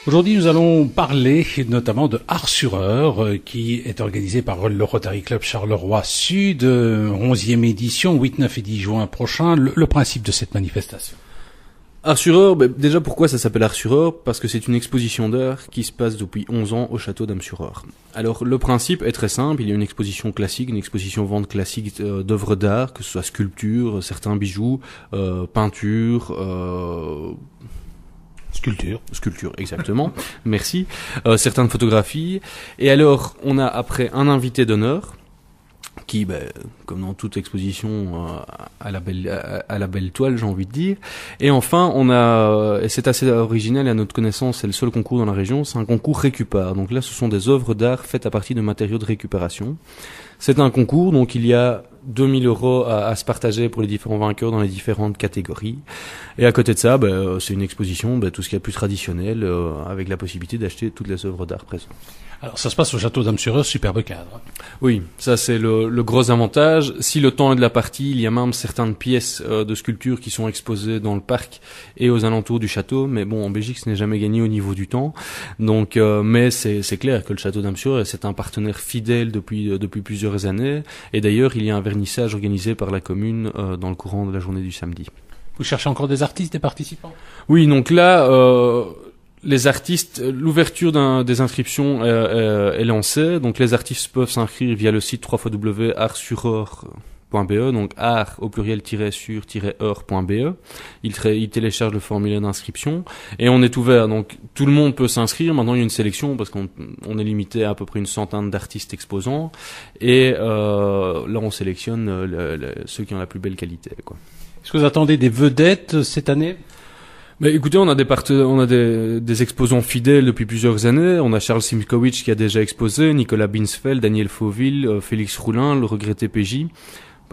Aujourd'hui, nous allons parler notamment de Art sur Eure, qui est organisé par le Rotary Club Charleroi Sud, 11e édition, 8, 9 et 10 juin prochain. Le principe de cette manifestation. Art sur Eure, déjà pourquoi ça s'appelle Art sur Eure? Parce que c'est une exposition d'art qui se passe depuis 11 ans au château d'Am-sur-Eure. Alors le principe est très simple, il y a une exposition classique, une exposition vente classique d'œuvres d'art, que ce soit sculpture, certains bijoux, peinture, Sculpture, exactement. Merci. Certaines photographies. Et alors, on a après un invité d'honneur qui, comme dans toute exposition, à la belle toile, j'ai envie de dire. Et enfin, on a, et c'est assez original et à notre connaissance, c'est le seul concours dans la région, c'est un concours récupère. Donc là, ce sont des œuvres d'art faites à partir de matériaux de récupération. C'est un concours, donc il y a 2000 € à se partager pour les différents vainqueurs dans les différentes catégories. Et à côté de ça, c'est une exposition, tout ce qui est plus traditionnel, avec la possibilité d'acheter toutes les œuvres d'art présentes. Alors ça se passe au château d'Am-sur-Eure, superbe cadre. Oui, ça c'est le gros avantage. Si le temps est de la partie, il y a même certaines pièces de sculpture qui sont exposées dans le parc et aux alentours du château. Mais bon, en Belgique, ce n'est jamais gagné au niveau du temps. Donc, mais c'est clair que le château d'Am-sur-Eure, c'est un partenaire fidèle depuis plusieurs années. Et d'ailleurs, il y a un vernissage organisé par la commune dans le courant de la journée du samedi. Vous cherchez encore des artistes, des participants? Oui, donc là, les artistes, l'ouverture des inscriptions est lancée. Donc les artistes peuvent s'inscrire via le site www.artsureure.be, donc art au pluriel -sur-eure.be. Ils téléchargent le formulaire d'inscription et on est ouvert. Donc tout le monde peut s'inscrire. Maintenant il y a une sélection parce qu'on est limité à peu près une centaine d'artistes exposants et là on sélectionne ceux qui ont la plus belle qualité, quoi. Est-ce que vous attendez des vedettes cette année? Écoutez, on a des exposants fidèles depuis plusieurs années. On a Charles Simkowicz qui a déjà exposé, Nicolas Binsfeld, Daniel Fauville, Félix Roulin, le regretté PJ,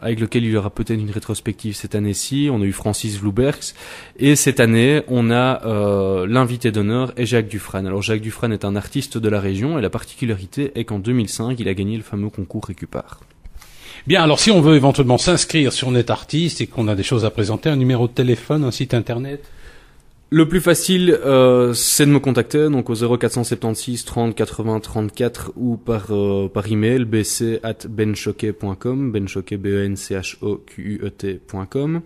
avec lequel il y aura peut-être une rétrospective cette année-ci. On a eu Francis Vloubergs. Et cette année, on a l'invité d'honneur est Jacques Dufresne. Alors Jacques Dufresne est un artiste de la région et la particularité est qu'en 2005, il a gagné le fameux concours Récupère. Bien, alors si on veut éventuellement s'inscrire, si on est artiste et qu'on a des choses à présenter, un numéro de téléphone, un site internet? Le plus facile, c'est de me contacter, donc au 0476 30 80 34 ou par email bc@benchoquet.com, benchoquet benchoquet.com,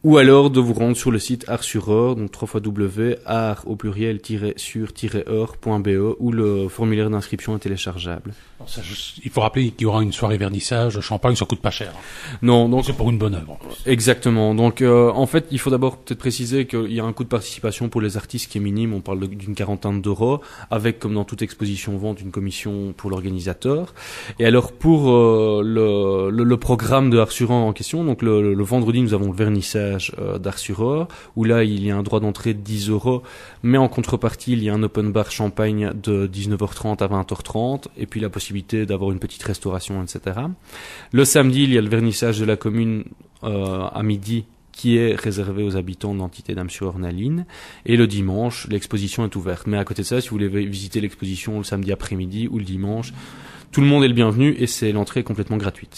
ou alors de vous rendre sur le site Art sur Eure, donc www.art au pluriel -sur-eure.be, où le formulaire d'inscription est téléchargeable. Il faut rappeler qu'il y aura une soirée vernissage, champagne, ça coûte pas cher. Non, donc c'est pour une bonne œuvre. Exactement. Donc en fait, il faut d'abord peut-être préciser qu'il y a un coût de participation pour les artistes qui est minime. On parle d'une quarantaine d'euros, avec comme dans toute exposition vente une commission pour l'organisateur. Et alors pour le programme de Art sur Eure en question, donc le vendredi nous avons le vernissage d'Art sur Eure, où là il y a un droit d'entrée de 10 €, mais en contrepartie il y a un open bar champagne de 19h30 à 20h30, et puis la possibilité d'avoir une petite restauration, etc. Le samedi, il y a le vernissage de la commune à midi qui est réservé aux habitants de l'entité d'Am-sur-Eure-Naline. Et le dimanche, l'exposition est ouverte. Mais à côté de ça, si vous voulez visiter l'exposition le samedi après-midi ou le dimanche, tout le monde est le bienvenu et l'entrée est complètement gratuite.